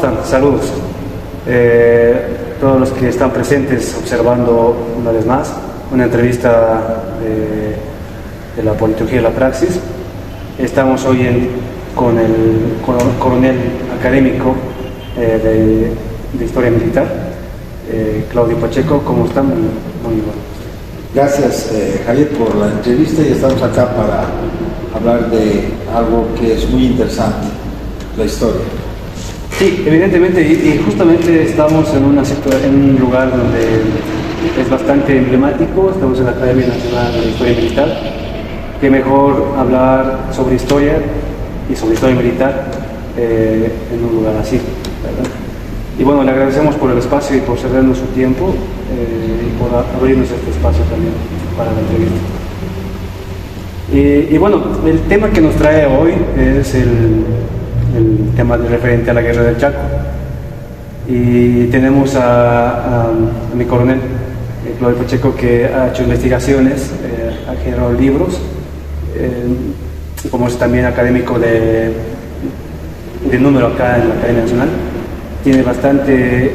están? Saludos. Todos los que están presentes observando una vez más una entrevista de la politología y la praxis. Estamos hoy con el coronel académico de Historia Militar, Claudio Pacheco. ¿Cómo están? Muy bueno. Gracias, Javier, por la entrevista, y estamos acá para hablar de algo que es muy interesante, la historia. Sí, evidentemente, y justamente estamos en un lugar donde es bastante emblemático. Estamos en la Academia Nacional de Historia Militar. Qué mejor hablar sobre historia y sobre historia militar en un lugar así, ¿verdad? Y bueno, le agradecemos por el espacio y por cedernos su tiempo y por abrirnos este espacio también para la entrevista. Y bueno, el tema que nos trae hoy es el tema referente a la Guerra del Chaco. Y tenemos a mi coronel, Claudio Pacheco, que ha hecho investigaciones, ha generado libros, como es también académico de número acá en la Academia Nacional. Tiene bastante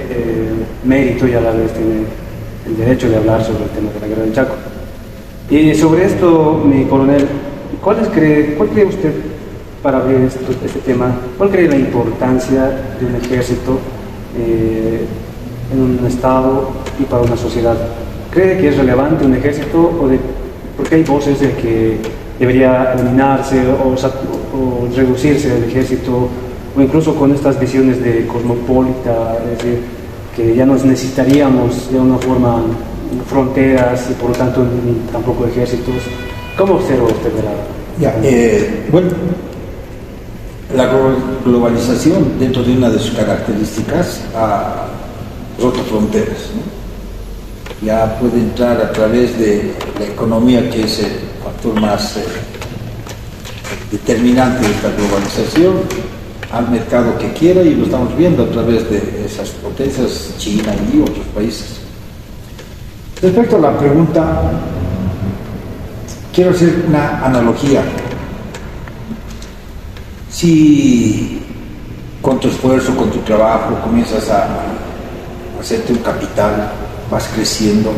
mérito y a la vez tiene el derecho de hablar sobre el tema de la Guerra del Chaco. Y sobre esto, mi coronel, ¿cuál cree usted, para abrir este tema, cuál cree la importancia de un ejército en un estado y para una sociedad? ¿Cree que es relevante un ejército porque hay voces de que debería eliminarse o reducirse el ejército, o incluso con estas visiones de cosmopolita, es decir, que ya no necesitaríamos de una forma fronteras y por lo tanto ni tampoco ejércitos? ¿Cómo observa usted bueno, la globalización, dentro de una de sus características, ha roto fronteras, ¿no? Ya puede entrar a través de la economía, que es el factor más determinante de esta globalización, al mercado que quiera, y lo estamos viendo a través de esas potencias, China y otros países. Respecto a la pregunta, quiero hacer una analogía. Si con tu esfuerzo, con tu trabajo, comienzas a hacerte un capital, vas creciendo,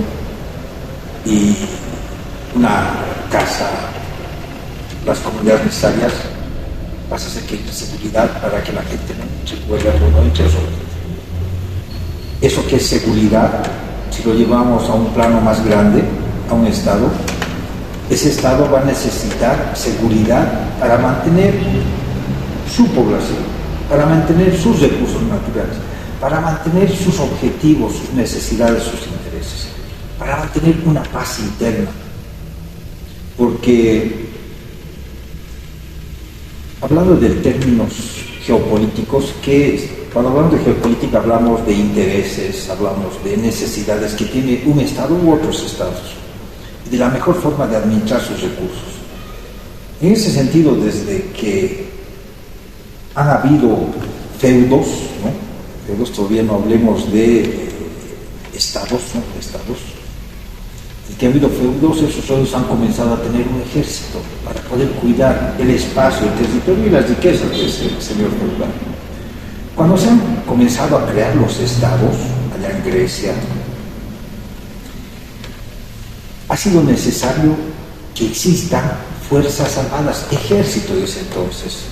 y una casa, las comunidades necesarias, vas a hacer que haya seguridad para que la gente no se vuelva uno entre nosotros. Eso que es seguridad, si lo llevamos a un plano más grande, a un Estado, ese Estado va a necesitar seguridad para mantener su población, para mantener sus recursos naturales, para mantener sus objetivos, sus necesidades, sus intereses, para mantener una paz interna. Porque, hablando de términos geopolíticos, cuando hablamos de geopolítica hablamos de intereses, hablamos de necesidades que tiene un Estado u otros Estados, y de la mejor forma de administrar sus recursos. En ese sentido, desde que han habido feudos, ¿no? Feudos, todavía no hablemos de estados, ¿no? Estados. Desde que ha habido feudos, esos feudos han comenzado a tener un ejército para poder cuidar el espacio, el territorio y las riquezas de ese señor feudal. Cuando se han comenzado a crear los estados, allá en Grecia, ha sido necesario que existan fuerzas armadas, ejército desde entonces.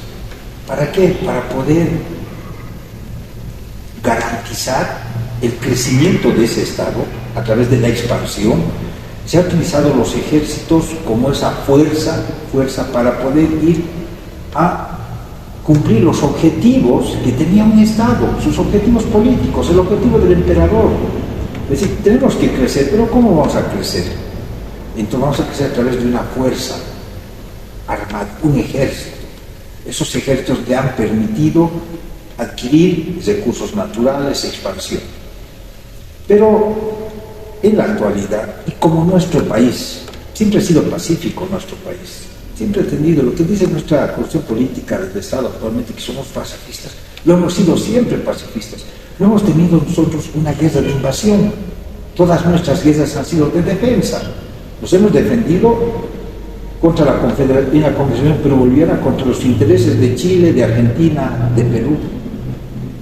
¿Para qué? Para poder garantizar el crecimiento de ese Estado a través de la expansión. Se han utilizado los ejércitos como esa fuerza para poder ir a cumplir los objetivos que tenía un Estado, sus objetivos políticos, el objetivo del emperador. Es decir, tenemos que crecer, pero ¿cómo vamos a crecer? Entonces vamos a crecer a través de una fuerza armada, un ejército. Esos ejércitos le han permitido adquirir recursos naturales, expansión. Pero en la actualidad, y como nuestro país siempre ha sido pacífico, nuestro país siempre ha tenido lo que dice nuestra constitución política del Estado actualmente, que somos pacifistas, lo hemos sido siempre pacifistas. No hemos tenido nosotros una guerra de invasión. Todas nuestras guerras han sido de defensa. Nos hemos defendido contra la Confederación, pero volviera contra los intereses de Chile, de Argentina, de Perú.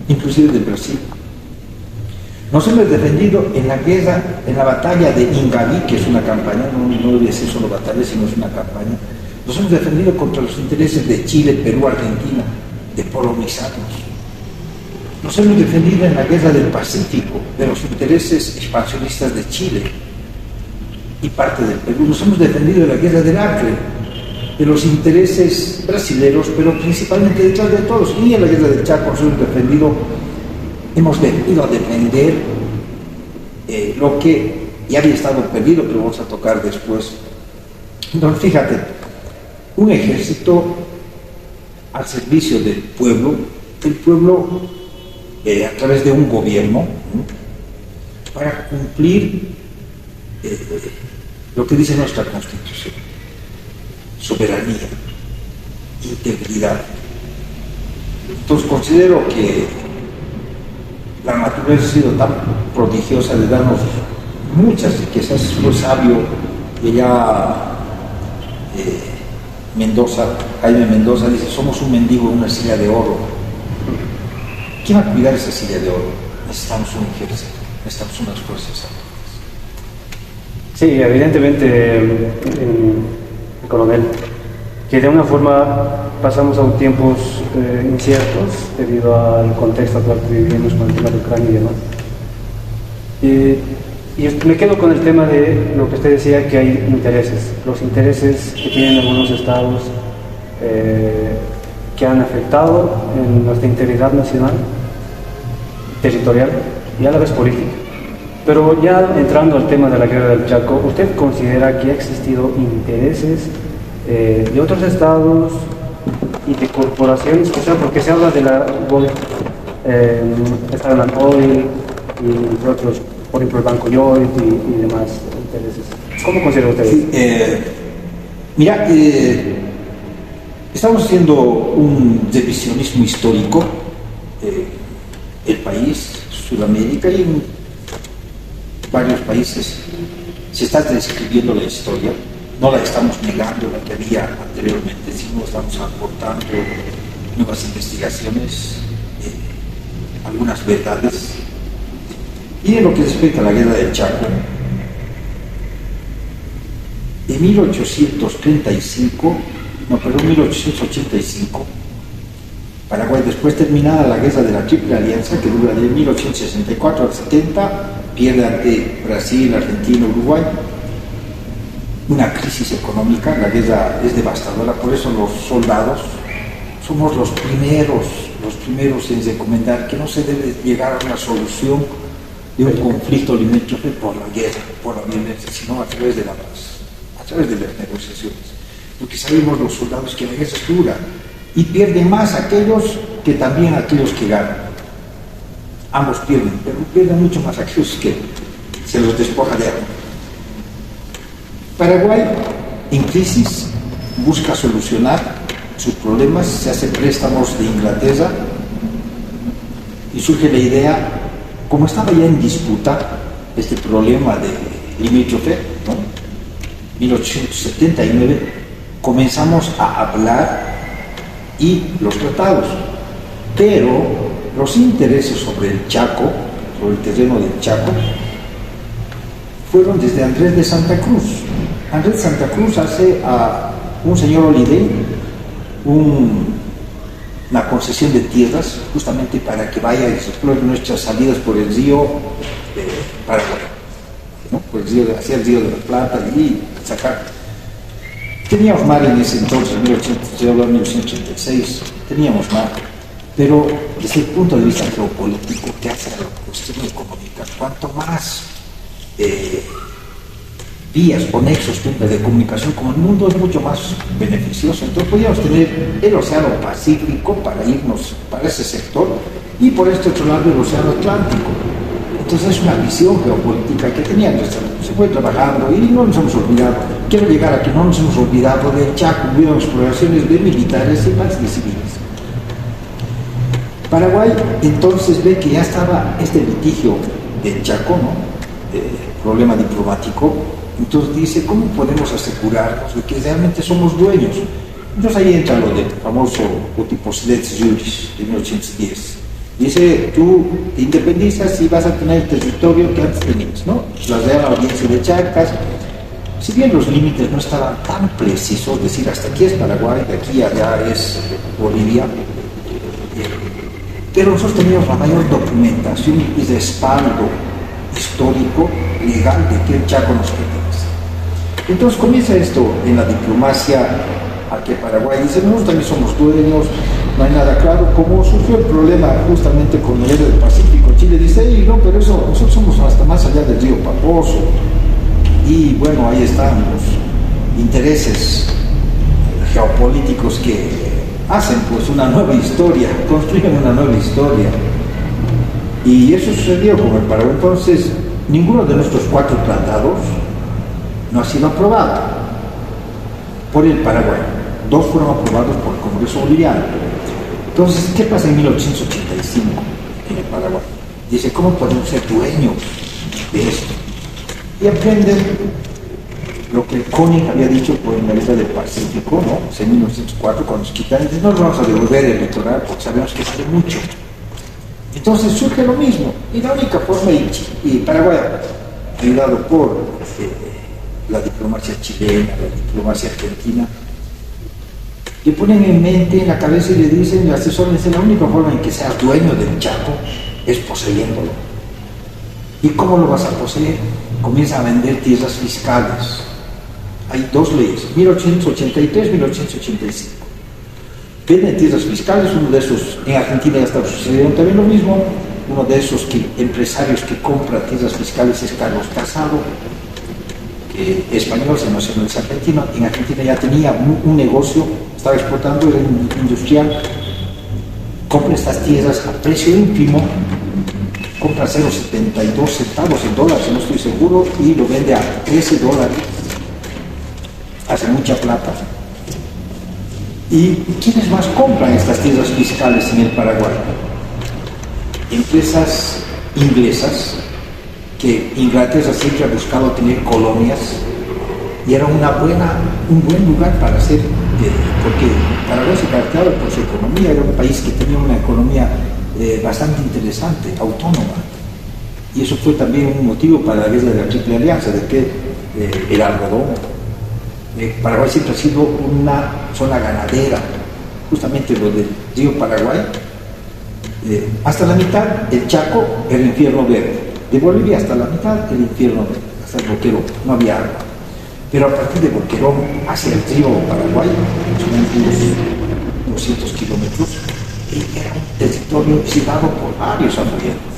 inclusive del Brasil. Nos hemos defendido en la guerra, en la batalla de Ingaví, que es una campaña, no debe ser solo batalla, sino es una campaña. Nos hemos defendido contra los intereses de Chile, Perú, Argentina, de colonizados. Nos hemos defendido en la guerra del Pacífico, de los intereses expansionistas de Chile y parte del Perú. Nos hemos defendido en la guerra del Acre, de los intereses brasileños, pero principalmente detrás de todos. Y en la guerra del Chaco nos hemos venido a defender lo que ya había estado perdido, pero vamos a tocar después. Entonces, fíjate, un ejército al servicio del pueblo, a través de un gobierno, para cumplir lo que dice nuestra Constitución: soberanía, integridad. Entonces considero que la naturaleza ha sido tan prodigiosa de darnos muchas riquezas. Fue sabio que ya Jaime Mendoza dice: somos un mendigo en una silla de oro. ¿Quién va a cuidar esa silla de oro? Necesitamos un ejército, necesitamos unas fuerzas armadas. Sí, evidentemente, coronel, que de una forma pasamos a tiempos inciertos debido al contexto actual que vivimos con el tema de Ucrania y demás. Y me quedo con el tema de lo que usted decía, que hay intereses, los intereses que tienen algunos estados que han afectado en nuestra integridad nacional, territorial y a la vez política. Pero ya entrando al tema de la guerra del Chaco, ¿usted considera que ha existido intereses de otros estados y de corporaciones? O sea, porque se habla de la Standard Oil y entre otros, por ejemplo, el Banco Lloyd y demás intereses. ¿Cómo considera usted eso? Sí, mira, estamos haciendo un revisionismo histórico, el país, Sudamérica y en varios países se está reescribiendo la historia. No la estamos negando, la que había anteriormente, sino estamos aportando nuevas investigaciones, algunas verdades. Y en lo que respecta a la guerra del Chaco, en 1885, Paraguay, después terminada la guerra de la Triple Alianza, que dura de 1864 al 70, pierde ante Brasil, Argentina, Uruguay, una crisis económica. La guerra es devastadora, por eso los soldados somos los primeros en recomendar que no se debe llegar a una solución de un conflicto limítrofe por la guerra, por la violencia, sino a través de la paz, a través de las negociaciones. Porque sabemos los soldados que la guerra es dura y pierden más aquellos que también aquellos que ganan. Ambos pierden, pero pierden mucho más aquellos que se los despoja de algo. Paraguay, en crisis, busca solucionar sus problemas, se hace préstamos de Inglaterra y surge la idea, como estaba ya en disputa este problema de limítrofe, ¿no? 1879, comenzamos a hablar y los tratados, pero los intereses sobre el Chaco, sobre el terreno del Chaco, fueron desde Andrés de Santa Cruz. Andrés de Santa Cruz hace a un señor Holiday una concesión de tierras justamente para que vaya y explore nuestras salidas por el río Paraguay, ¿no? Por el río hacia el río de la Plata y sacar. Teníamos mar en ese entonces, en 1986, teníamos mar, pero desde el punto de vista geopolítico, que hace a la cuestión económica, cuanto más vías o nexos de comunicación como el mundo es mucho más beneficioso. Entonces podíamos tener el Océano Pacífico para irnos para ese sector y por este otro lado el Océano Atlántico. Entonces es una visión geopolítica que tenía, se fue trabajando y no nos hemos olvidado. Quiero llegar a que no nos hemos olvidado del Chaco, hubo exploraciones de militares y más de civiles. Paraguay entonces ve que ya estaba este litigio del Chaco, ¿no? Problema diplomático. Entonces dice, ¿cómo podemos asegurarnos de que realmente somos dueños? Entonces ahí entra lo del famoso Utiposidetis Juris de 1810, Dice, tú te independizas y vas a tener el territorio que antes tenías, ¿no? La Real Audiencia de Charcas. Si bien los límites no estaban tan precisos, es decir, hasta aquí es Paraguay, de aquí a allá es Bolivia, pero nosotros teníamos la mayor documentación y respaldo histórico, legal, de que el Chaco nos pertenece. Entonces comienza esto en la diplomacia a que Paraguay dice, nosotros también somos dueños, no hay nada claro. Como surgió el problema justamente con el del Pacífico, Chile dice, no, pero eso, nosotros somos hasta más allá del río Paposo. Y bueno, ahí están los intereses geopolíticos que hacen pues una nueva historia, construyen una nueva historia. Y eso sucedió con el Paraguay. Entonces, ninguno de nuestros 4 tratados no ha sido aprobado por el Paraguay. 2 fueron aprobados por el Congreso Boliviano. Entonces, ¿qué pasa en 1885 en el Paraguay? Dice, ¿cómo podemos ser dueños de esto? Y aprenden lo que Koenig había dicho por la guerra del Pacífico, ¿no? En 1904, cuando nos quitan, no nos vamos a devolver el litoral porque sabemos que sale mucho. Entonces surge lo mismo, y la única forma, y Paraguay, ayudado por la diplomacia chilena, la diplomacia argentina, le ponen en mente, en la cabeza y le dicen, le asesoran, la única forma en que seas dueño del Chaco es poseyéndolo. ¿Y cómo lo vas a poseer? Comienza a vender tierras fiscales. Hay 2 leyes, 1883 y 1885. Venden tierras fiscales, uno de esos, en Argentina ya está sucediendo también lo mismo, uno de esos empresarios que compra tierras fiscales es Carlos Casado, que español, se nacionaliza argentino. En Argentina ya tenía un negocio, estaba exportando, era industrial, compra estas tierras a precio ínfimo, compra 0,72 centavos en dólares, no estoy seguro, y lo vende a $13. Hace mucha plata. ¿Y quiénes más compran estas tierras fiscales en el Paraguay? Empresas inglesas, que Inglaterra siempre ha buscado tener colonias, y era un buen lugar para hacer, porque Paraguay se caracterizaba por su economía, era un país que tenía una economía bastante interesante, autónoma, y eso fue también un motivo para la guerra de la Triple Alianza, de que el algodón, Paraguay siempre ha sido una zona ganadera, justamente lo del río Paraguay, hasta la mitad el Chaco, el infierno verde, de Bolivia hasta la mitad el infierno verde, hasta el Boquerón, no había agua, pero a partir de Boquerón hacia el río Paraguay, unos 200 kilómetros, era un territorio cegado por varios afluentes.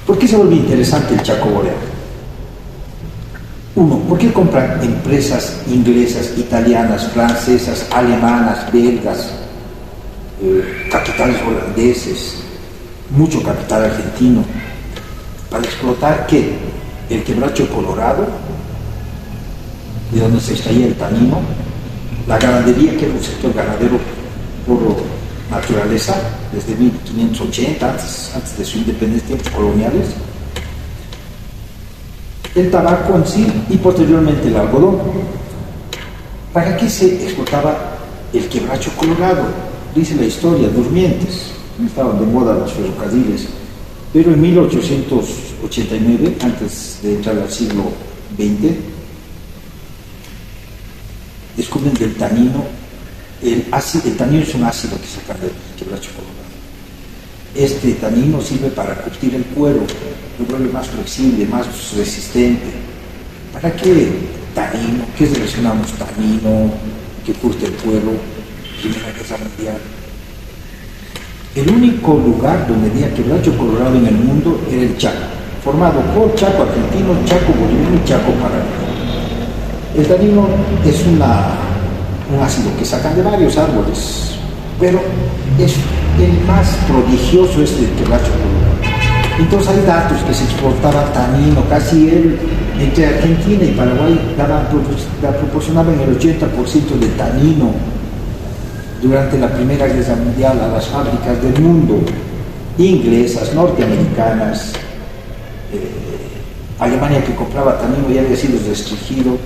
¿Por qué se volvió interesante el Chaco boreal? Uno, ¿por qué compran empresas inglesas, italianas, francesas, alemanas, belgas, capitales holandeses, mucho capital argentino, para explotar qué? El quebracho Colorado, de donde se extraía el tanino, la ganadería, que era un sector ganadero por naturaleza, desde 1580, antes de su independencia, tiempos coloniales, el tabaco en sí y posteriormente el algodón. ¿Para qué se explotaba el quebracho Colorado? Dice la historia, durmientes, no estaban de moda los ferrocarriles, pero en 1889, antes de entrar al siglo XX, descubren del tanino. El tanino es un ácido que sacan del quebracho Colorado. Este tanino sirve para curtir el cuero, lo vuelve más flexible, más resistente. ¿Para qué tanino? ¿Qué relacionamos tanino que curte el cuero? Primera Guerra Mundial. El único lugar donde había quebracho Colorado en el mundo era el Chaco, formado por Chaco argentino, Chaco boliviano y Chaco paraguayo. El tanino es un ácido que sacan de varios árboles, pero es el más prodigioso es el quebracho Colorado. Entonces hay datos que se exportaba tanino, casi entre Argentina y Paraguay proporcionaban el 80% de tanino durante la Primera Guerra Mundial a las fábricas del mundo, inglesas, norteamericanas. Alemania, que compraba tanino, ya había sido restringido.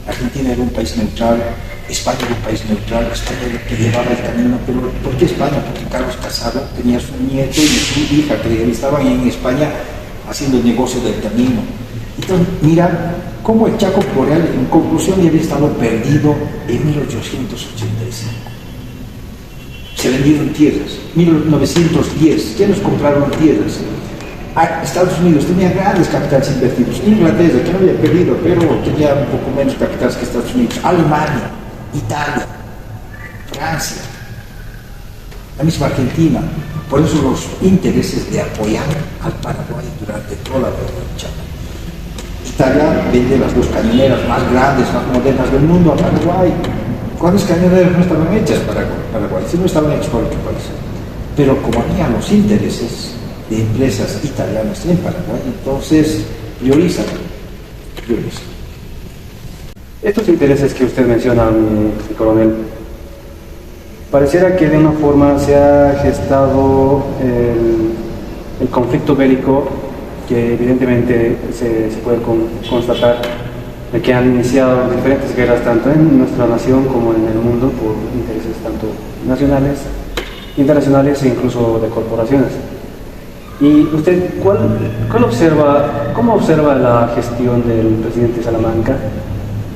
Argentina era un país neutral. España era un país neutral, España era el que llevaba el camino, pero ¿por qué España? Porque Carlos Casado tenía su nieto y su hija que estaban en España haciendo el negocio del camino. Entonces, mira cómo el Chaco Boreal, en conclusión, ya había estado perdido en 1885. Se vendieron tierras. 1910, ¿quiénes compraron tierras? Estados Unidos tenía grandes capitales invertidos. Inglaterra, que no había perdido, pero tenía un poco menos capitales que Estados Unidos. Alemania, Italia, Francia, la misma Argentina. Por eso los intereses de apoyar al Paraguay durante toda la guerra del Chaco. Italia vende las dos cañoneras más grandes, más modernas del mundo a Paraguay. ¿Cuántas cañoneras no estaban hechas para Paraguay? Sí, no estaban hechas para otro país. Pero como había los intereses de empresas italianas en Paraguay, entonces priorizan. Estos intereses que usted menciona, mi coronel, pareciera que de una forma se ha gestado el conflicto bélico que evidentemente se puede constatar de que han iniciado diferentes guerras tanto en nuestra nación como en el mundo por intereses tanto nacionales, internacionales e incluso de corporaciones. ¿Y usted cómo observa la gestión del presidente Salamanca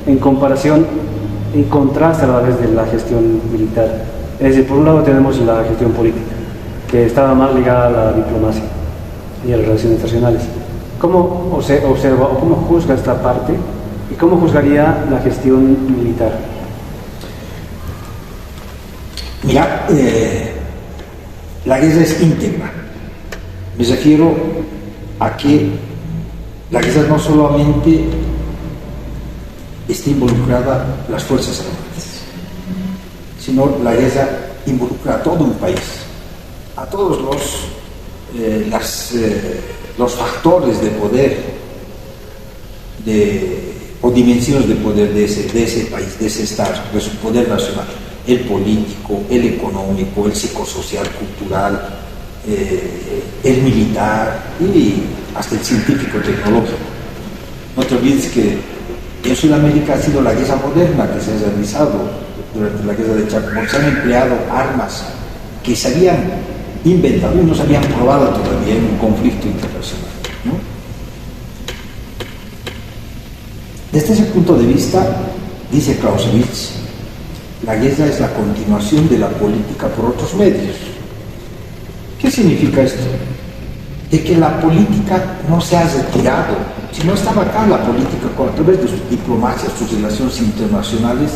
en comparación, en contraste a la vez de la gestión militar? Es decir, por un lado tenemos la gestión política, que estaba más ligada a la diplomacia y a las relaciones internacionales. ¿Cómo observa o cómo juzga esta parte y cómo juzgaría la gestión militar? Mira, la guerra es íntegra. Me refiero a que la guerra no solamente está involucrada las Fuerzas Armadas, sino la guerra involucra a todo un país, a todos los factores de poder o dimensiones de poder de ese país, de ese Estado, de su poder nacional, el político, el económico, el psicosocial, cultural, el militar y hasta el científico tecnológico. No te olvides que en Sudamérica ha sido la guerra moderna que se ha realizado durante la guerra de Chaco. Se han empleado armas que se habían inventado y no se habían probado todavía en un conflicto internacional, ¿no? Desde ese punto de vista, dice Clausewitz, la guerra es la continuación de la política por otros medios. ¿Qué significa esto? De que la política no se ha retirado, sino estaba acá la política a través de sus diplomacias, sus relaciones internacionales,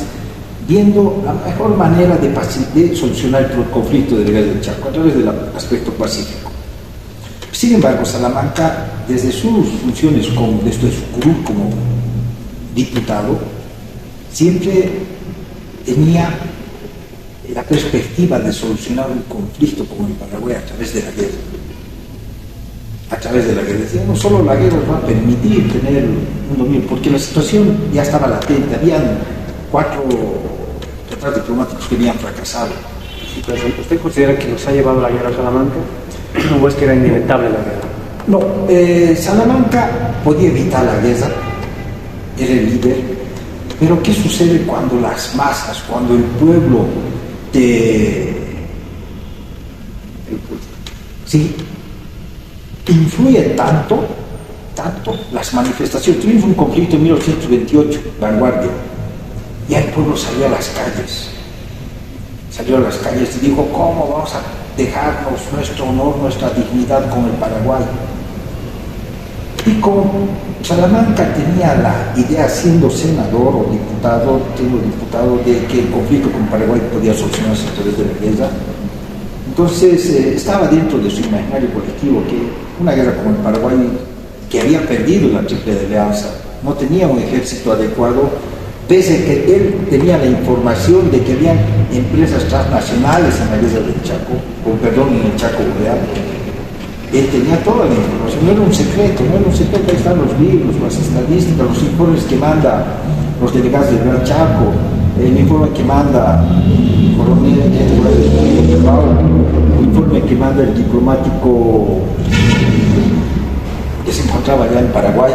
viendo la mejor manera de solucionar el conflicto de la guerra del Chaco a través del aspecto pacífico. Sin embargo, Salamanca, desde sus funciones, desde su curul como diputado, siempre tenía la perspectiva de solucionar un conflicto como en Paraguay a través de la guerra. A través de la guerra. Decía, no solo la guerra va a permitir tener un dominio, porque la situación ya estaba latente. Habían 4 tratados diplomáticos que habían fracasado. ¿Usted considera que nos ha llevado la guerra a Salamanca o es que era inevitable la guerra? No, Salamanca podía evitar la guerra, era el líder, pero ¿qué sucede cuando las masas, cuando el pueblo sí, influye tanto las manifestaciones? Tuvimos un conflicto en 1828, vanguardia, y el pueblo salió a las calles y dijo, ¿cómo vamos a dejarnos nuestro honor, nuestra dignidad con el Paraguay? Y como Salamanca tenía la idea, siendo senador o diputado, de que el conflicto con Paraguay podía solucionarse a través de la guerra, entonces estaba dentro de su imaginario colectivo que una guerra como el Paraguay, que había perdido la Triple Alianza, no tenía un ejército adecuado, pese a que él tenía la información de que había empresas transnacionales en la guerra del Chaco, en el Chaco Boreal. Él tenía toda la información, no era un secreto, ahí están los libros, las estadísticas, los informes que manda los delegados del Gran Chaco, el informe que manda el coronel, el informe que manda el diplomático que se encontraba allá en Paraguay.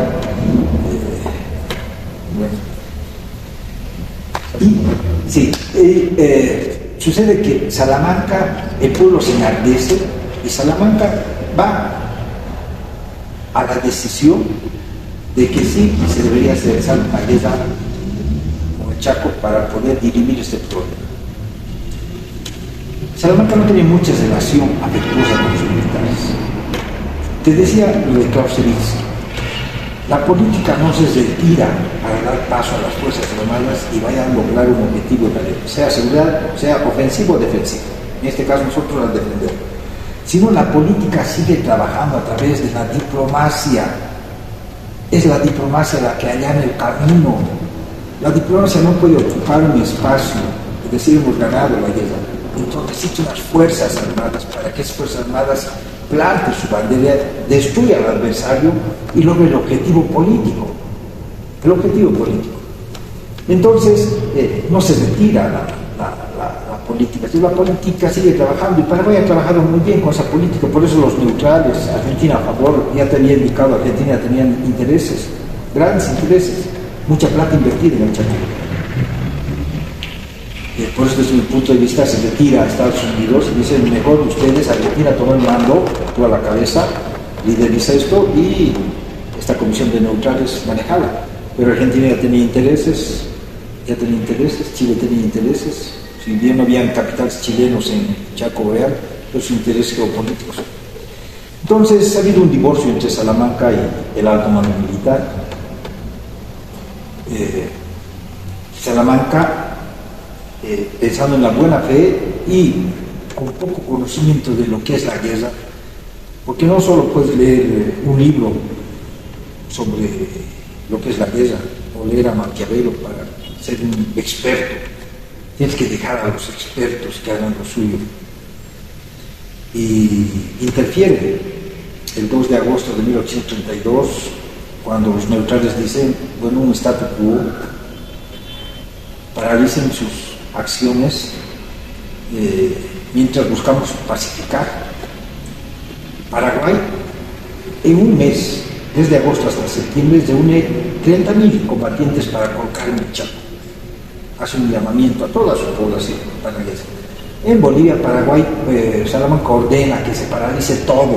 Y sí, sucede que Salamanca, el pueblo se enardece y Salamanca va a la decisión de que sí se debería hacer una guerra con el Chaco para poder dirimir este problema. Salamanca no tenía mucha relación afectuosa con los militares. Te decía lo de Clausewitz. La política no se retira para dar paso a las fuerzas armadas y vaya a lograr un objetivo de la guerra, sea seguridad, sea ofensivo o defensivo. En este caso nosotros la defendemos. Sino la política sigue trabajando a través de la diplomacia. Es la diplomacia la que allana el camino. La diplomacia no puede ocupar un espacio, es decir, hemos ganado la guerra. Entonces necesitan las fuerzas armadas para que esas fuerzas armadas plante su bandera, destruya al adversario y logre el objetivo político. El objetivo político. Entonces, no se retira la política, sino la política sigue trabajando y Paraguay ha trabajado muy bien con esa política, por eso los neutrales, Argentina a favor, ya te había indicado, Argentina tenían intereses, grandes intereses, mucha plata invertida en el Chaco. Por eso desde mi punto de vista se retira a Estados Unidos y dicen mejor ustedes, Argentina toma el mando, tú a la cabeza, lideriza esto y esta comisión de neutrales manejala. Pero Argentina ya tenía intereses, Chile tenía intereses, si bien no habían capitales chilenos en Chaco Real, pero sus intereses geopolíticos. Entonces ha habido un divorcio entre Salamanca y el alto mando militar. Salamanca, pensando en la buena fe y con poco conocimiento de lo que es la guerra, porque no solo puedes leer un libro sobre lo que es la guerra o leer a Maquiavelo para ser un experto, tienes que dejar a los expertos que hagan lo suyo. Y interfiere el 2 de agosto de 1832 cuando los neutrales dicen, bueno, un statu quo, paralicen sus acciones mientras buscamos pacificar. Paraguay en un mes, desde agosto hasta septiembre, reúne 30.000 combatientes para colocar en el Chaco. Hace un llamamiento a toda su población paraguaya. En Bolivia, Paraguay, Salamanca ordena que se paralice todo,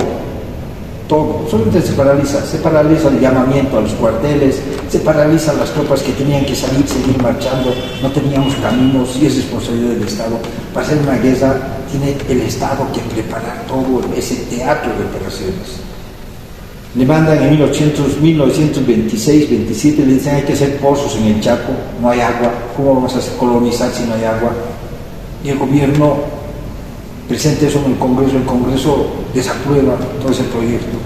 solamente se paraliza el llamamiento a los cuarteles, se paralizan las tropas que tenían que salir, seguir marchando, no teníamos caminos y es responsabilidad del Estado. Para hacer una guerra tiene el Estado que preparar todo ese teatro de operaciones. Le mandan en 1926-27, le dicen hay que hacer pozos en el Chaco, no hay agua, ¿cómo vamos a colonizar si no hay agua? Y el gobierno presenta eso en el Congreso desaprueba todo ese proyecto.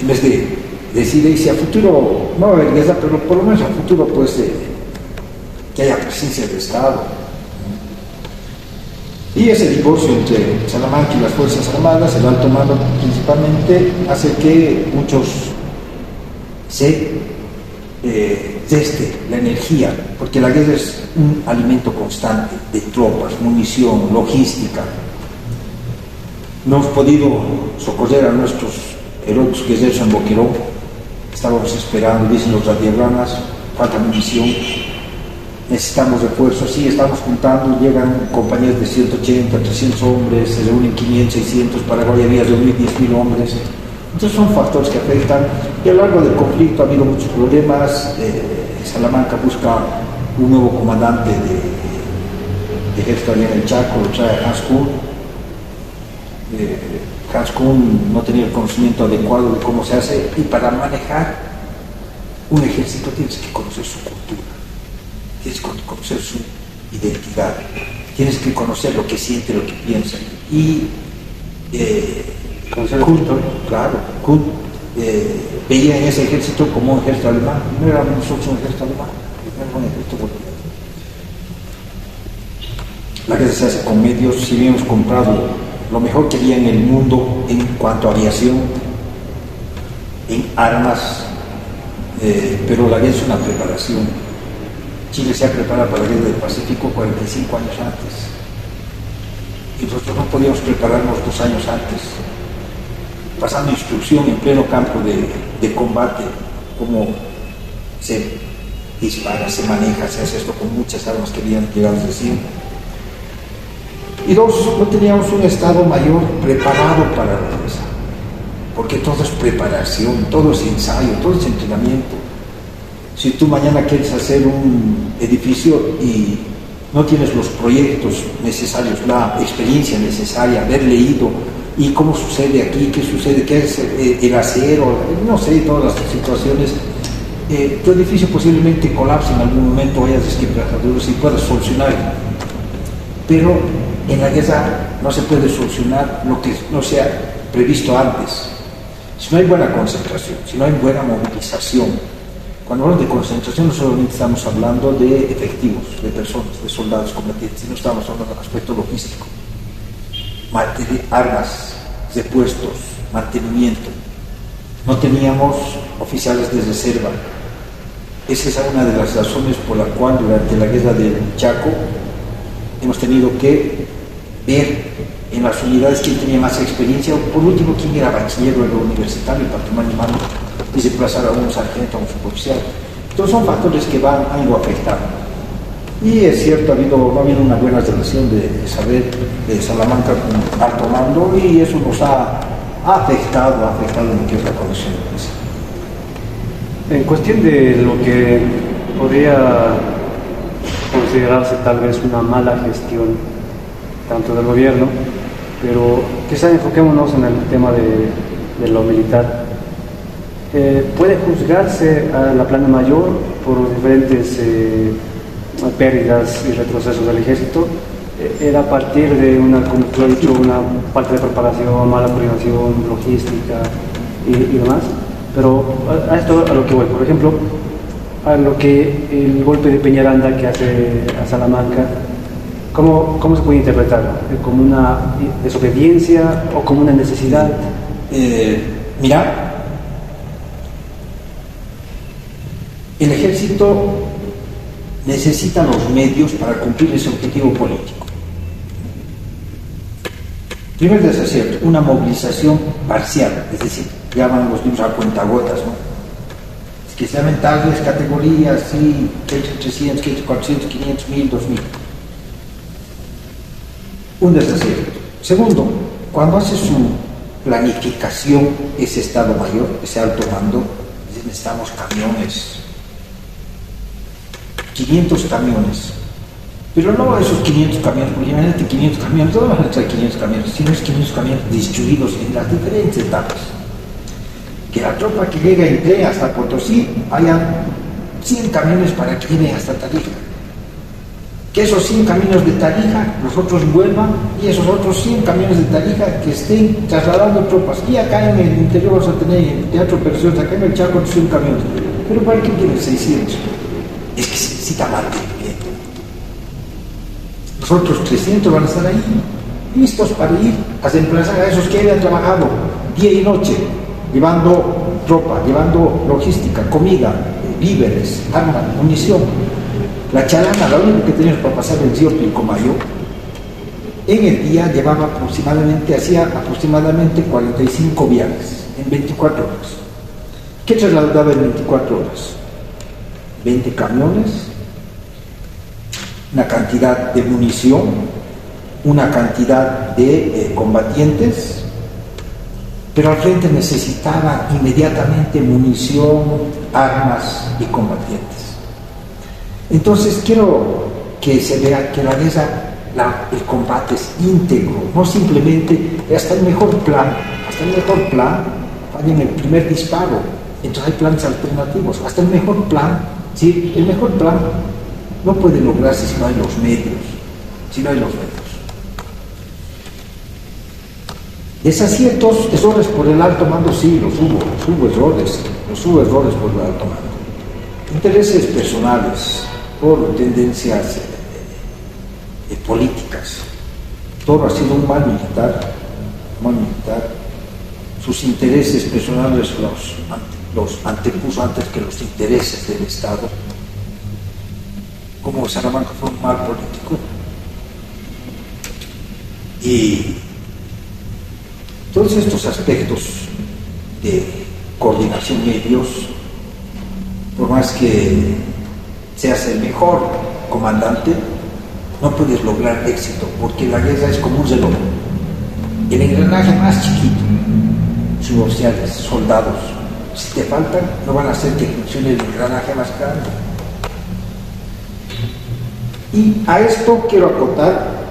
En vez de decir, si a futuro no va a haber guerra, pero por lo menos a futuro pues que haya presencia del Estado. Y ese divorcio entre Salamanca y las Fuerzas Armadas, el alto mando principalmente, hace que muchos se deste la energía, porque la guerra es un alimento constante de tropas, munición, logística. No hemos podido socorrer a nuestros heroicos guerreros en Boquerón, estábamos esperando, dicen los radiogramas, falta munición, necesitamos refuerzos, sí, estamos juntando, llegan compañías de 180, 300 hombres, se reúnen 500, 600, Paraguay había reunido 10.000 hombres. Entonces son factores que afectan y a lo largo del conflicto ha habido muchos problemas. Salamanca busca un nuevo comandante de ejército allá en el Chaco, lo trae Hans Kuhn. Hans Kuhn no tenía el conocimiento adecuado de cómo se hace, y para manejar un ejército tienes que conocer su cultura, tienes que conocer su identidad, tienes que conocer lo que siente, lo que piensa. Y Kuhn, claro, Kuhn veía en ese ejército como un ejército alemán. No éramos nosotros un ejército alemán, era un ejército boliviano. La guerra se hace con medios. Si bien hemos comprado lo mejor que había en el mundo en cuanto a aviación, en armas, pero la guerra es una preparación. Chile se ha preparado para la guerra del Pacífico 45 años antes, y nosotros no podíamos prepararnos 2 años antes, pasando instrucción en pleno campo de combate, cómo se dispara, se maneja, se hace esto con muchas armas que habían llegado recién. Y dos, no teníamos un Estado Mayor preparado para la defensa, porque todo es preparación, todo es ensayo, todo es entrenamiento. Si tú mañana quieres hacer un edificio y no tienes los proyectos necesarios, la experiencia necesaria, haber leído y cómo sucede aquí, qué sucede, qué es el acero, no sé, todas las situaciones, tu edificio posiblemente colapse en algún momento, hayas desquebrajaduras y puedas solucionarlo. Pero en la guerra no se puede solucionar lo que no sea previsto antes. Si no hay buena concentración, si no hay buena movilización. Cuando hablamos de concentración no solamente estamos hablando de efectivos, de personas, de soldados combatientes, sino estamos hablando del aspecto logístico. Armas, repuestos, mantenimiento. No teníamos oficiales de reserva. Esa es una de las razones por la cual durante la guerra del Chaco hemos tenido que ver en las unidades quién tenía más experiencia, o por último quién era bachillero en lo universitario, patrimonio humano, y se desplazar a un sargento, a un suboficial. Entonces son factores que han ido afectando. Y es cierto, ha habido una buena relación de saber de Salamanca con alto mando, y eso nos ha afectado en lo que es la condición de prensa. En cuestión de lo que podría considerarse tal vez una mala gestión tanto del gobierno, pero quizá enfoquémonos en el tema de lo militar. ¿Puede juzgarse a la plana mayor por diferentes pérdidas y retrocesos del ejército? ¿Era a partir de una falta de preparación, mala coordinación, logística y demás? Pero a esto a lo que voy, por ejemplo, a lo que el golpe de Peñaranda que hace a Salamanca, ¿cómo se puede interpretar? ¿Como una desobediencia o como una necesidad? Mira, el ejército necesita los medios para cumplir ese objetivo político. Primer desacierto, una movilización parcial, es decir, llaman los libros a cuentagotas, ¿no? Es que sean tales categorías, sí, que entre 300, que entre 400, 500, 1000, 2000. Un desacierto. Segundo, cuando hace su planificación ese Estado Mayor, ese alto mando, necesitamos camiones, 500 camiones, pero no esos 500 camiones, porque imagínate 500 camiones, no van a traer 500 camiones, sino es 500 camiones distribuidos en las diferentes etapas. Que la tropa que llega en tren hasta Potosí haya 100 camiones para que llegue hasta Tarija. Que esos 100 camiones de Tarija, los otros vuelvan, y esos otros 100 camiones de Tarija que estén trasladando tropas. Y acá en el interior vamos a tener el Teatro Operaciones, acá en el Chaco 100 camiones. Pero ¿para qué quieren 600? Es que se necesita mantenimiento. Los otros 300 van a estar ahí, listos para ir a reemplazar a esos que habían trabajado día y noche, llevando tropa, llevando logística, comida, víveres, armas, munición. La charana, la única que teníamos para pasar el río Pilcomayo, en el día llevaba hacía aproximadamente 45 viajes en 24 horas. ¿Qué trasladaba en 24 horas? 20 camiones, una cantidad de munición, una cantidad de combatientes, pero al frente necesitaba inmediatamente munición, armas y combatientes. Entonces quiero que se vea que la guerra, el combate es íntegro, no simplemente hasta el mejor plan, fallen el primer disparo. Entonces hay planes alternativos, hasta el mejor plan. ¿Sí? El mejor plan no puede lograrse si no hay los medios. Desaciertos, errores por el alto mando, sí, los hubo errores por el alto mando. Intereses personales, por tendencias políticas. Todo ha sido un mal militar. Sus intereses personales los antepuso antes que los intereses del Estado. Como Salamanca fue un mal político. Y todos estos aspectos de coordinación medios, por más que seas el mejor comandante, no puedes lograr éxito, porque la guerra es como un reloj. El engranaje más chiquito, suboficiales, soldados, si te faltan, no van a hacer que funcione el engranaje más grande. Y a esto quiero acotar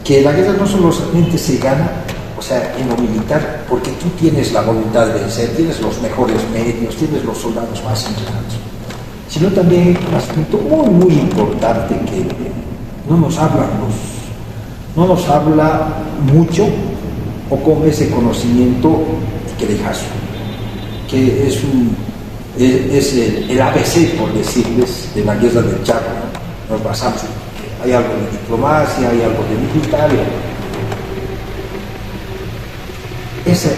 que la guerra no solamente se gana, o sea, en lo militar, porque tú tienes la voluntad de vencer, tienes los mejores medios, tienes los soldados más entrenados, sino también un aspecto muy, muy importante que no nos habla mucho, o con ese conocimiento que dejas, que es el ABC, por decirles, de la guerra del Chaco, ¿no? Nos basamos en que hay algo de diplomacia, hay algo de militar. Ese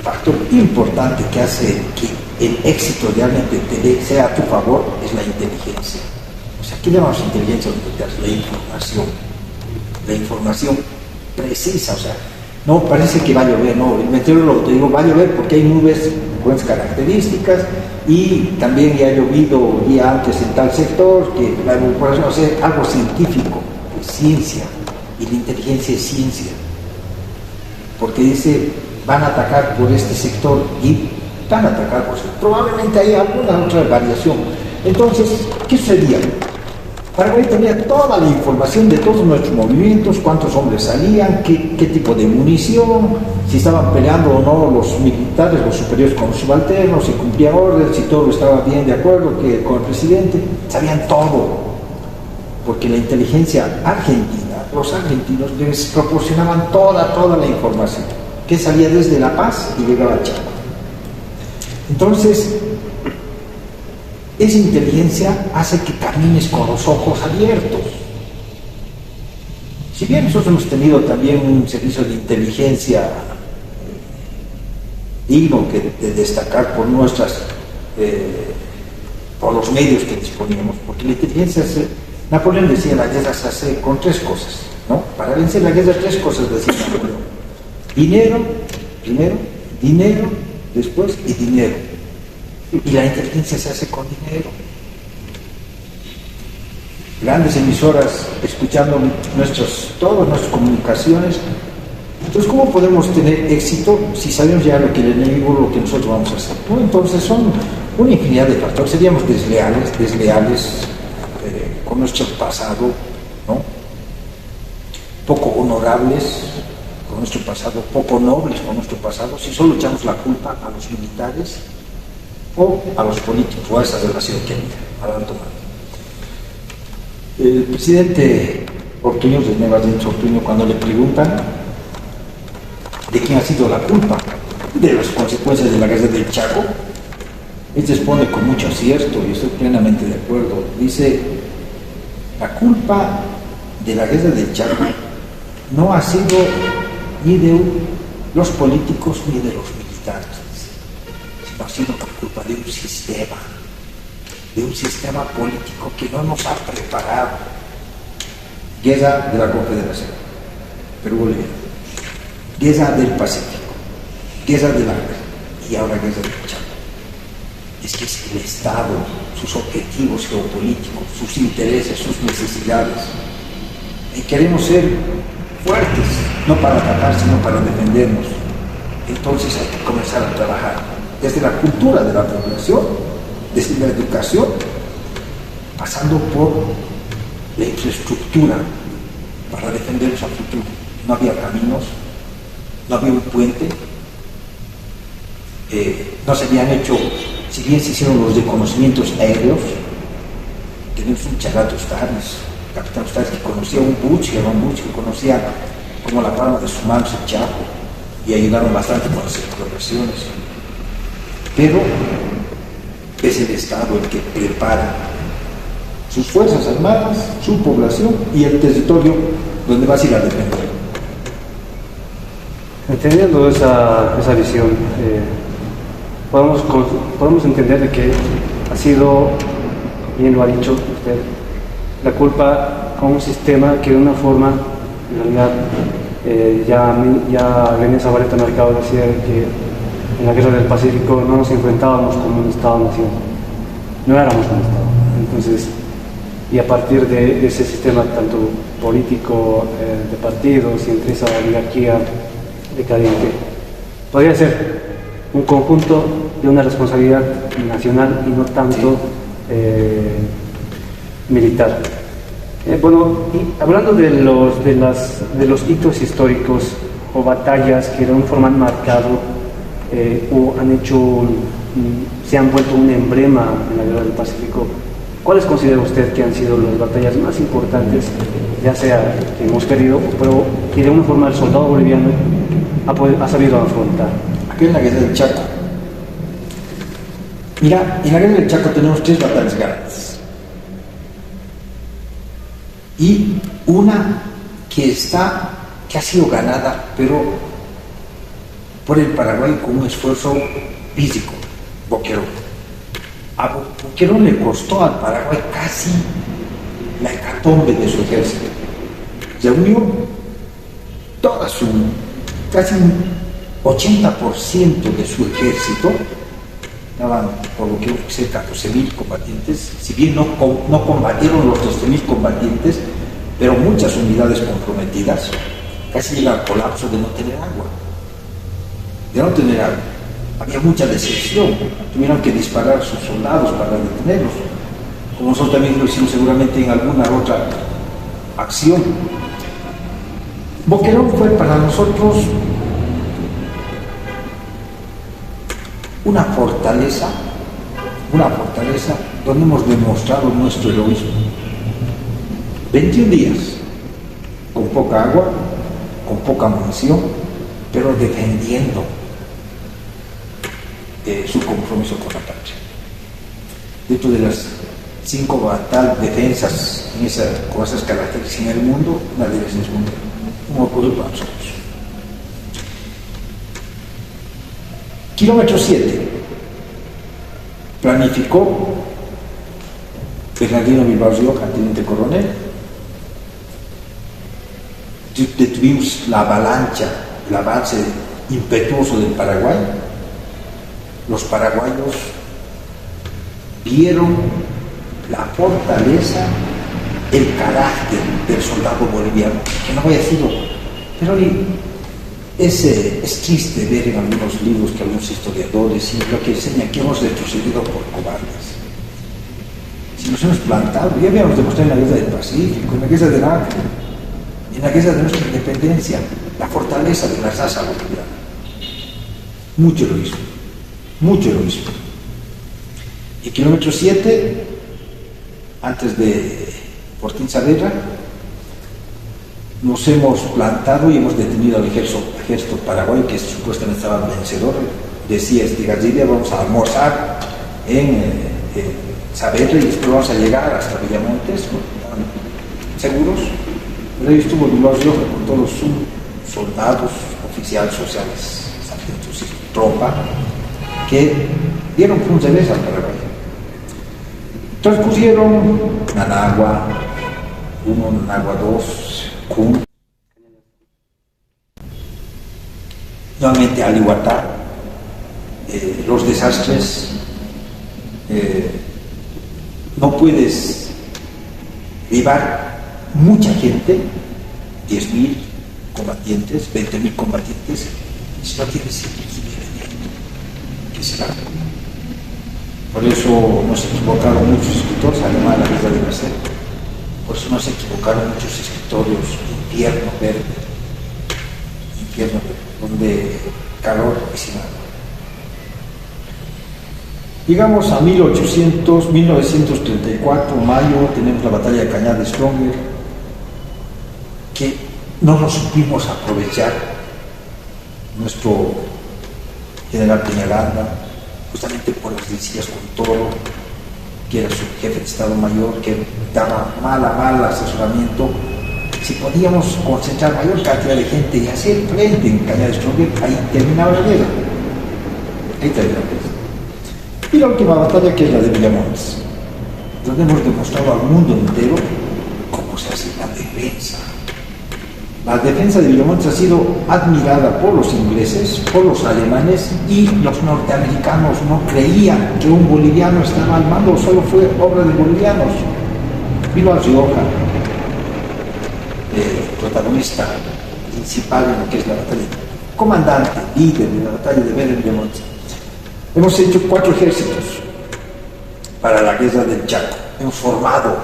factor importante que hace que el éxito realmente sea a tu favor es la inteligencia. O sea, ¿qué llamamos inteligencia militar? La información precisa, o sea, no parece que va a llover, no, el meteorólogo te digo va a llover porque hay nubes con esas características y también ya ha llovido un día antes en tal sector, que la evaporación, o sea, algo científico, es ciencia, y la inteligencia es ciencia, porque dice van a atacar por este sector y van a atacar por sector, probablemente hay alguna otra variación. Entonces, ¿qué sucedía? Paraguay tenía toda la información de todos nuestros movimientos, cuántos hombres salían, qué tipo de munición, si estaban peleando o no los militares, los superiores con los subalternos, si cumplían órdenes, si todo estaba bien de acuerdo con el presidente. Sabían todo, porque la inteligencia argentina, los argentinos les proporcionaban toda la información, que salía desde La Paz y llegaba a Chaco. Entonces, esa inteligencia hace que camines con los ojos abiertos. Si bien nosotros hemos tenido también un servicio de inteligencia digno de destacar por por los medios que disponíamos, porque la inteligencia Napoleón decía la guerra se hace con 3 cosas, ¿no? Para vencer la guerra 3 cosas decía Napoleón: dinero, primero, dinero, después y dinero. Y la inteligencia se hace con dinero. Grandes emisoras escuchando todas nuestras comunicaciones. Entonces, ¿cómo podemos tener éxito si sabemos ya lo que el enemigo, lo que nosotros vamos a hacer? ¿No? Entonces son una infinidad de factores. Seríamos desleales con nuestro pasado, ¿no? Poco honorables con nuestro pasado, poco nobles con nuestro pasado, si solo echamos la culpa a los militares o a los políticos, o a esa relación que al alto mando. El presidente Ortuño, René Barrientos Ortuño, cuando le preguntan de quién ha sido la culpa de las consecuencias de la guerra del Chaco, él responde con mucho acierto, y estoy plenamente de acuerdo. Dice: la culpa de la guerra del Chaco no ha sido ni de los políticos ni de los militares, ha sido por culpa de un sistema político que no nos ha preparado. Guerra de la Confederación, Perú-Bolivia, guerra del Pacífico, guerra del África y ahora guerra del Chaco. Es que es el Estado, sus objetivos geopolíticos, sus intereses, sus necesidades. Y queremos ser fuertes, no para atacar, sino para defendernos. Entonces hay que comenzar a trabajar desde la cultura de la población, desde la educación, pasando por la infraestructura para defendernos a futuro. No había caminos, no había un puente, no se habían hecho, si bien se hicieron los reconocimientos aéreos. Tenemos un Chalato Stanis, capitán Stanis, que conocía un Butch, que conocía como la palma de su mano el Chaco, y ayudaron bastante con las exploraciones. Pero es el Estado el que prepara sus fuerzas armadas, su población y el territorio donde vas a ir a defender. Entendiendo esa visión, podemos entender de que ha sido, bien lo ha dicho usted, la culpa con un sistema que de una forma, en realidad, ya René Zabaleta Mercado decía que en la guerra del Pacífico no nos enfrentábamos como un Estado-nación, no éramos un Estado. Entonces, y a partir de ese sistema tanto político, de partidos y entre esa oligarquía decadente, podría ser un conjunto de una responsabilidad nacional y no tanto militar. Bueno, y hablando de los hitos históricos o batallas que de alguna forma han marcado o han hecho, se han vuelto un emblema en la Guerra del Pacífico, ¿cuáles considera usted que han sido las batallas más importantes, ya sea que hemos perdido, pero que de alguna forma el soldado boliviano ha sabido afrontar? Aquí en la Guerra del Chaco. Mira, en la Guerra del Chaco tenemos 3 batallas grandes. Y una que ha sido ganada, pero por el Paraguay con un esfuerzo físico, Boquerón. A Boquerón le costó al Paraguay casi la hecatombe de su ejército. Reunió casi un 80% de su ejército, estaban por lo que cerca de 14.000 combatientes, si bien no combatieron los 13.000 combatientes, pero muchas unidades comprometidas, casi llega al colapso de no tener agua. Había mucha deserción, tuvieron que disparar a sus soldados para detenerlos, como nosotros también lo hicimos seguramente en alguna otra acción. Boquerón fue para nosotros una fortaleza donde hemos demostrado nuestro heroísmo. 21 días, con poca agua, con poca munición, pero defendiendo su compromiso con la patria. Dentro de las 5 defensas con esas características en el mundo, una de ellas es un orgullo para nosotros. Kilómetro 7. Planificó Bernardino Bilbao Rioja, teniente coronel. Detuvimos la avalancha, el avance impetuoso del Paraguay. Los paraguayos vieron la fortaleza, el carácter del soldado boliviano, que no había sido, pero hoy es triste ver en algunos libros que algunos historiadores y lo que enseñan que hemos retrocedido por cobardes. Si nos hemos plantado, ya habíamos demostrado en la Guerra del Pacífico, en la Guerra del Ángel, en la Guerra de nuestra independencia, la fortaleza de la raza boliviana. Mucho heroísmo, mucho heroísmo. Y kilómetro 7, antes de Fortín Saavedra, nos hemos plantado y hemos detenido al ejército paraguayo, que supuestamente estaba vencedor. Decía Estigarribia: vamos a almorzar en Saavedra y después vamos a llegar hasta Villamontes, estaban seguros. Pero ahí estuvo Bilbao Rioja con todos sus soldados, oficiales, sociales, sargentos y tropa, que dieron un revés al Paraguay. Transcurrieron Nanagua 1, Nanagua 2, Kun, nuevamente Alihuatá, los desastres. No puedes llevar mucha gente, 10.000 combatientes, 20.000 combatientes, si no tienes equipamiento, que será. Por eso nos equivocaron muchos escritores, además de la Guerra de Brasil. Por eso nos equivocaron muchos escritorios: Infierno Verde, donde calor y sin agua. Llegamos a 1934, mayo, tenemos la batalla de Cañada de Stronger, que no lo supimos aprovechar. Nuestro general Peñaranda, justamente por las rencillas con Toro, que era su jefe de Estado Mayor, que daba mal asesoramiento, si podíamos concentrar mayor cantidad de gente y hacer frente en Cañada de Stronger, ahí terminaba la guerra. Y la última batalla, que es la de Villamontes, donde hemos demostrado al mundo entero cómo se hace la defensa La defensa de Villamontes ha sido admirada por los ingleses, por los alemanes, y los norteamericanos no creían que un boliviano estaba al mando, solo fue obra de bolivianos. Vino a Rioja, protagonista principal en lo que es la batalla, comandante, líder de la batalla de Villamontes. Hemos hecho 4 ejércitos para la guerra del Chaco. Hemos formado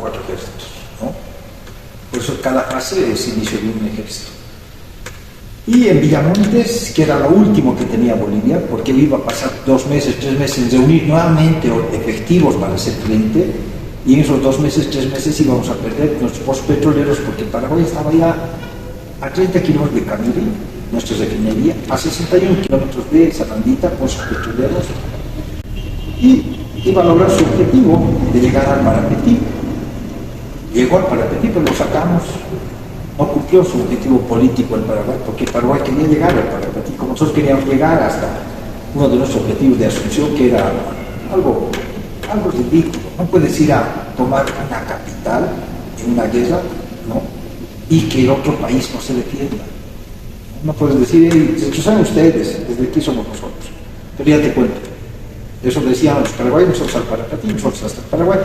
4 ejércitos, ¿no? Por eso cada fase es inicio de un ejército. Y en Villamontes, que era lo último que tenía Bolivia, porque iba a pasar 2 meses, 3 meses en reunir nuevamente efectivos para hacer frente, y en esos 2 meses, 3 meses íbamos a perder nuestros pozos petroleros, porque Paraguay estaba ya a 30 kilómetros de Camiri, nuestra refinería, a 61 kilómetros de Sarandita, pozos petroleros, y iba a lograr su objetivo de llegar al Parapetí. Llegó al Parapetí, pero lo sacamos. No cumplió su objetivo político el Paraguay, porque Paraguay quería llegar al Parapetí, como nosotros queríamos llegar hasta uno de nuestros objetivos de asunción, que era algo ridículo. No puedes ir a tomar una capital en una guerra, ¿no?, y que el otro país no se defienda. No puedes decir, hey, son ustedes, desde aquí somos nosotros. Pero ya te cuento. Eso decían los paraguayos, nosotros al Parapetí, nosotros hasta el Paraguay.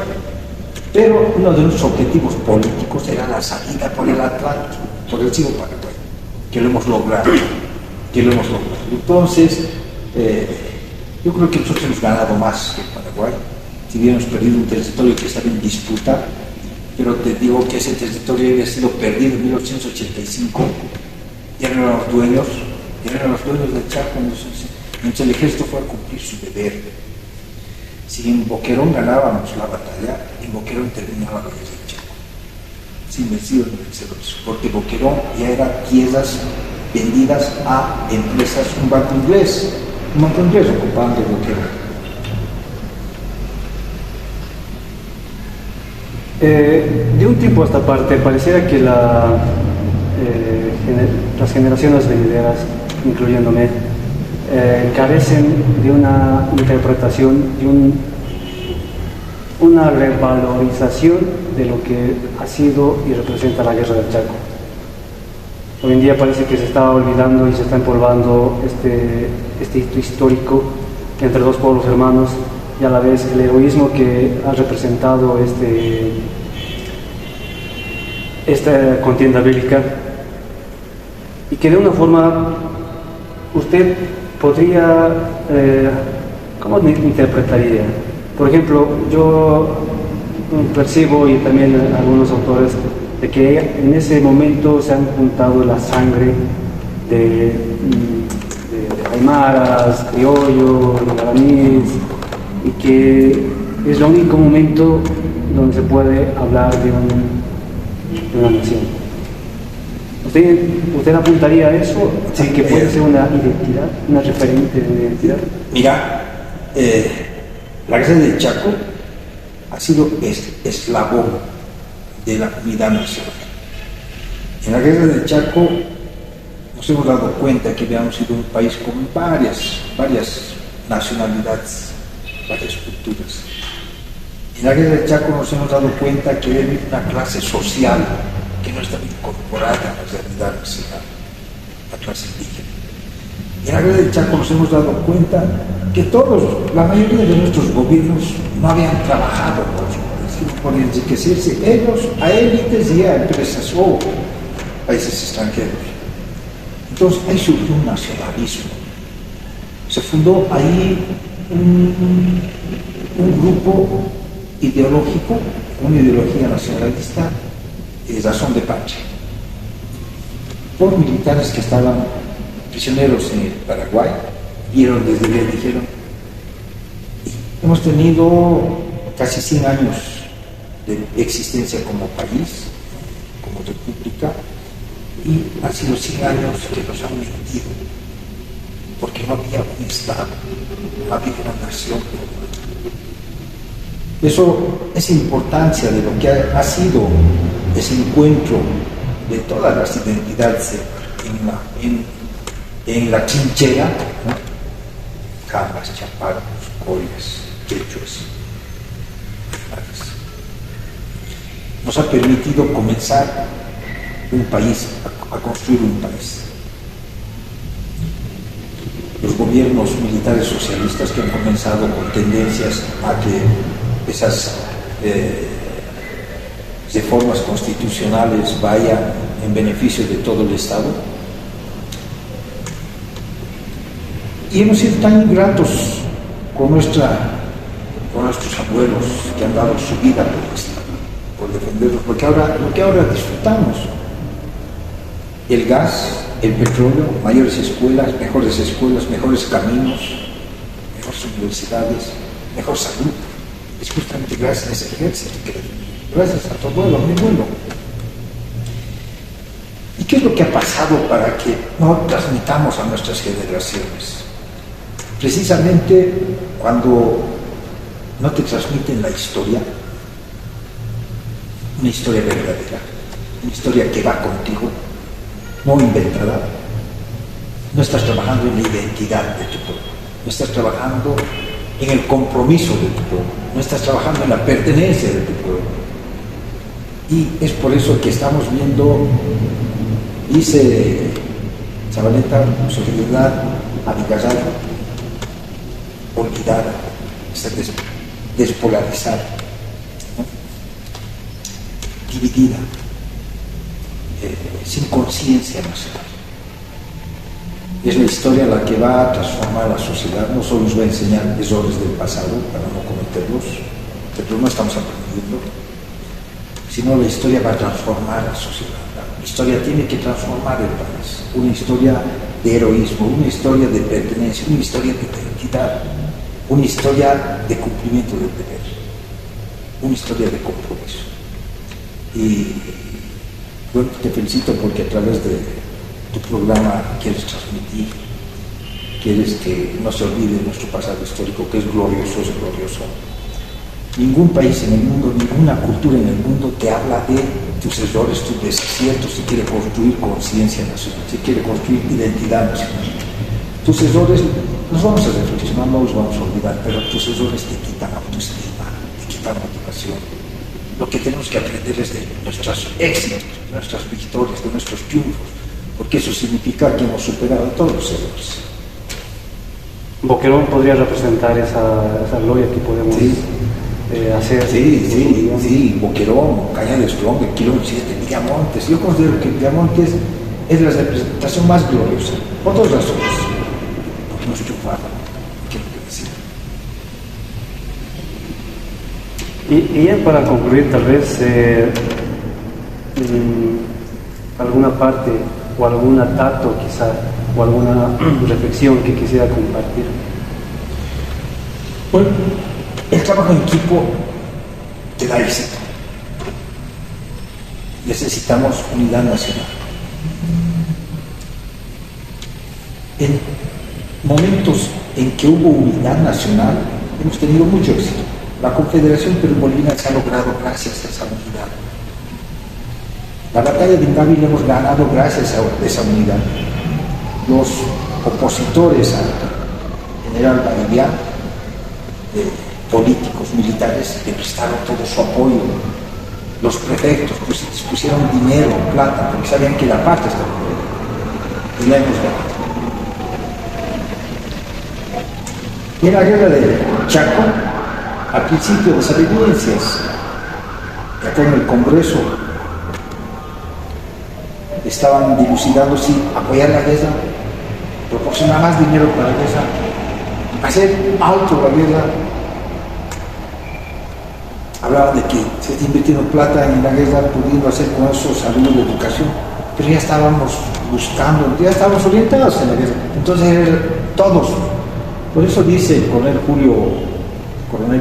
Pero uno de nuestros objetivos políticos era la salida por el Atlántico, por el Río Paraguay, que lo hemos logrado. Entonces, yo creo que nosotros hemos ganado más que el Paraguay, si bien hemos perdido un territorio que estaba en disputa, pero te digo que ese territorio había sido perdido en 1885, ya no eran los dueños del Chaco, entonces el ejército fue a cumplir su deber. Si en Boquerón ganábamos la batalla, en Boquerón terminaba la guerra del Chaco, sin vencidos ni vencedores, porque Boquerón ya era tierras vendidas a empresas, un banco inglés ocupando Boquerón. De un tiempo a esta parte, pareciera que las generaciones venideras, incluyéndome, carecen de una interpretación, de una revalorización de lo que ha sido y representa la guerra del Chaco. Hoy en día parece que se está olvidando y se está empolvando este hito histórico entre dos pueblos hermanos, y a la vez el heroísmo que ha representado esta contienda bélica, y que de una forma usted podría, ¿cómo interpretaría? Por ejemplo, yo percibo, y también algunos autores, de que en ese momento se han juntado la sangre de aymaras, criollos, guaraníes, y que es el único momento donde se puede hablar de una nación. ¿Usted apuntaría a eso? Sí, que puede ser una identidad, una referente de identidad. Mira, la guerra del Chaco ha sido eslabón de la unidad nacional. En la guerra del Chaco nos hemos dado cuenta que habíamos sido un país con varias nacionalidades, varias culturas. En la guerra del Chaco nos hemos dado cuenta que hay una clase social que no está incorporada a la realidad nacional, la clase indígena. En la guerra del Chaco nos hemos dado cuenta que la mayoría de nuestros gobiernos no habían trabajado por enriquecerse ellos a élites y a empresas o países extranjeros. Entonces ahí surgió un nacionalismo. Se fundó ahí un grupo ideológico, una ideología nacionalista, razón de patria, por militares que estaban prisioneros en el Paraguay, vieron desde allá y dijeron: hemos tenido casi 100 años de existencia como país, como república, y han sido 100 años que nos han mentido, porque no había un Estado, no había una nación. Eso es importancia de lo que ha sido ese encuentro de todas las identidades en la trinchera, ¿no? Cabas, chaparos, collas, quechuas, nos ha permitido comenzar un país, a construir un país. Los gobiernos militares socialistas que han comenzado con tendencias a que esas reformas constitucionales vayan en beneficio de todo el Estado. Y hemos sido tan ingratos con nuestros abuelos que han dado su vida por defenderlos, porque lo que ahora disfrutamos, el gas, el petróleo, mayores escuelas, mejores caminos, mejores universidades, mejor salud, es justamente gracias a ese ejército, gracias a tu abuelo, a mi abuelo. ¿Y qué es lo que ha pasado para que no transmitamos a nuestras generaciones? Precisamente cuando no te transmiten la historia, una historia verdadera, una historia que va contigo, no inventada, no estás trabajando en la identidad de tu pueblo, no estás trabajando en el compromiso de tu pueblo, no estás trabajando en la pertenencia de tu pueblo. Y es por eso que estamos viendo, dice Zabaleta, sociedad abigazada, olvidada, está despolarizada, ¿no? Dividida, sin conciencia nacional. Es la historia la que va a transformar la sociedad, no solo nos va a enseñar errores del pasado para no cometerlos, pero no estamos aprendiendo, sino la historia va a transformar la sociedad. La historia tiene que transformar el país, una historia de heroísmo, una historia de pertenencia, una historia de identidad, una historia de cumplimiento del deber, una historia de compromiso. Y bueno, te felicito porque a través de tu programa quieres transmitir, quieres que no se olvide nuestro pasado histórico, que es glorioso, es glorioso. Ningún país en el mundo, ninguna cultura en el mundo te habla de tus errores, tus desaciertos, si quiere construir conciencia nacional, si quiere construir identidad nacional. Tus errores los vamos a reflexionar, no los vamos a olvidar, pero tus errores te quitan autoestima, te quitan motivación. Lo que tenemos que aprender es de nuestros éxitos, de nuestras victorias, de nuestros triunfos, porque eso significa que hemos superado todos los errores. Boquerón podría representar esa gloria que podemos hacer. Sí, Boquerón, Cañada Strong, el kilómetro 7, Villamontes. Yo considero que Villamontes es la representación más gloriosa, por dos razones. Porque nos chuparon, ¿qué es lo que decía? Y ya para concluir, tal vez alguna parte o algún dato quizá, o alguna reflexión que quisiera compartir. Bueno, el trabajo en equipo te da éxito. Necesitamos unidad nacional. En momentos en que hubo unidad nacional, hemos tenido mucho éxito. La Confederación Perú-Boliviana se ha logrado gracias a esa unidad. La batalla de Ingavi la hemos ganado gracias a esa unidad. Los opositores al general Bailián, políticos, militares, le prestaron todo su apoyo. Los prefectos pusieron dinero, plata, porque sabían que la paz estaba en Perú. Y la hemos ganado. Y en la guerra de Chaco, al principio las evidencias que acá en el Congreso estaban dilucidando si apoyar la guerra, proporcionar más dinero para la guerra, hacer alto la guerra. Hablaban de que se está invirtiendo plata en la guerra, pudiendo hacer con eso salud y educación, pero ya estábamos buscando, ya estábamos orientados en la guerra. Entonces todos, por eso dice el coronel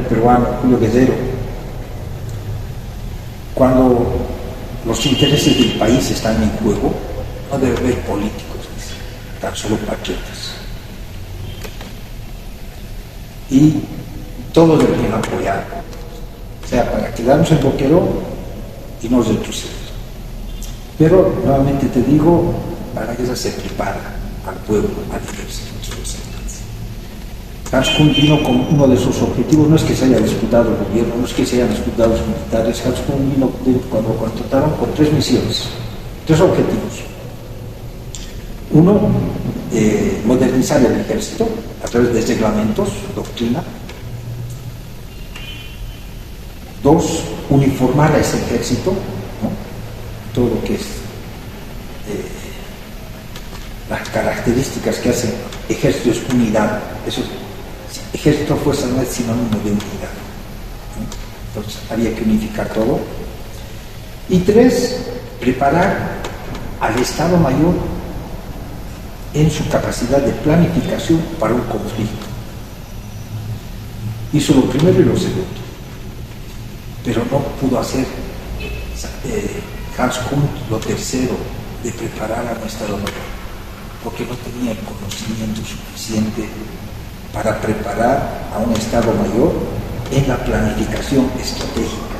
peruano Julio Guerrero, cuando los intereses del país están en juego, no debe haber políticos, tan solo patriotas. Y todos deberían apoyar, o sea, para quedarnos en Boquerón y no retroceder. Pero, nuevamente te digo, para la guerra se prepara al pueblo a defenderse de sus representantes. Hanscom vino con uno de sus objetivos, no es que se haya disputado el gobierno, no es que se hayan disputado los militares. Hanscom vino cuando contrataron con 3 misiones. Tres objetivos. Uno, modernizar el ejército a través de reglamentos, doctrina. Dos, uniformar a ese ejército, ¿no? Todo lo que es las características que hacen ejército es unidad. Eso, ejército fuerza no es sinónimo de unidad, ¿no? Entonces había que unificar todo. Y tres, preparar al Estado Mayor en su capacidad de planificación para un conflicto. Hizo lo primero y lo segundo, pero no pudo hacer Hans Kunt lo tercero, de preparar a un Estado Mayor, porque no tenía el conocimiento suficiente para preparar a un Estado Mayor en la planificación estratégica,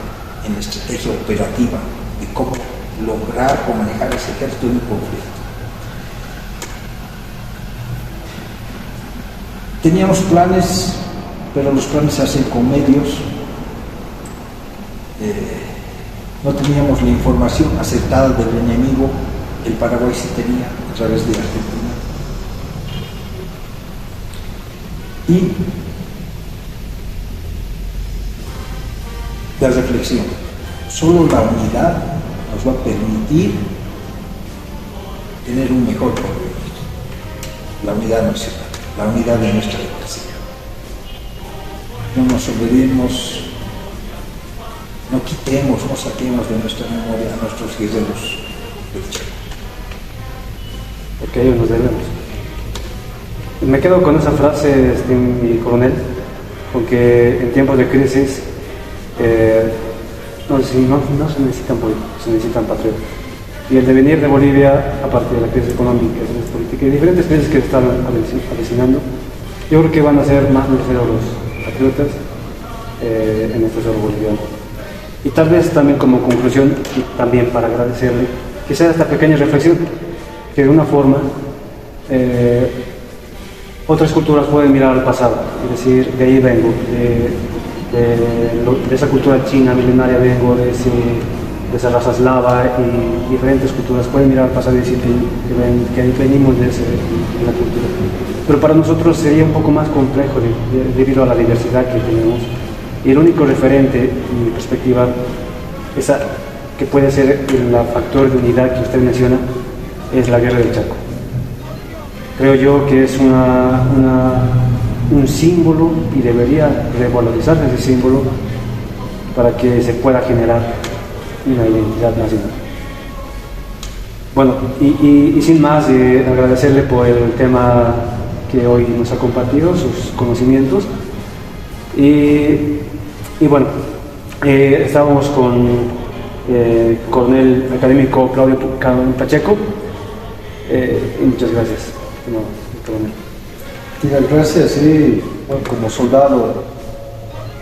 en la estrategia operativa de cómo lograr o manejar ese ejército en un conflicto. Teníamos planes, pero los planes se hacen con medios. No teníamos la información acertada del enemigo. El Paraguay sí tenía, a través de Argentina. Y la reflexión. Solo la unidad nos va a permitir tener un mejor porvenir. La unidad nacional, la unidad de nuestra democracia. No nos olvidemos, no quitemos, no saquemos de nuestra memoria a nuestros guerreros del Chaco. Porque a ellos nos debemos. Me quedo con esa frase, mi coronel, porque en tiempos de crisis no se necesitan políticos, se necesitan patriotas. Y el devenir de Bolivia, a partir de la crisis económica, de la crisis política y diferentes crisis que están avecinando, yo creo que van a ser más necesarios los patriotas en este suelo boliviano. Y tal vez también como conclusión, y también para agradecerle, que sea esta pequeña reflexión, que de una forma otras culturas pueden mirar al pasado, es decir, de ahí vengo, de esa cultura china milenaria vengo, de esa raza eslava, y diferentes culturas pueden mirar al pasado y decir que ahí venimos de la cultura. Pero para nosotros sería un poco más complejo debido a la diversidad que tenemos, y el único referente, en mi perspectiva, que puede ser el factor de unidad que usted menciona, es la guerra del Chaco. Creo yo que es un símbolo, y debería revalorizarse ese símbolo para que se pueda generar una identidad nacional. Bueno, y sin más, agradecerle por el tema que hoy nos ha compartido, sus conocimientos. Y bueno, estábamos con el académico Claudio Pacheco, y muchas gracias. No, coronel. Muchas gracias. Sí, bueno, como soldado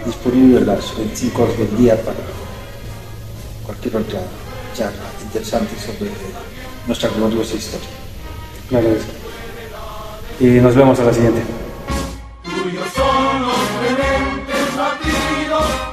disponible las 25 horas del día para cualquier otra charla interesante sobre nuestra gloriosa historia. Me agradezco. Y nos vemos a la siguiente. Tuyos son los diferentes latidos.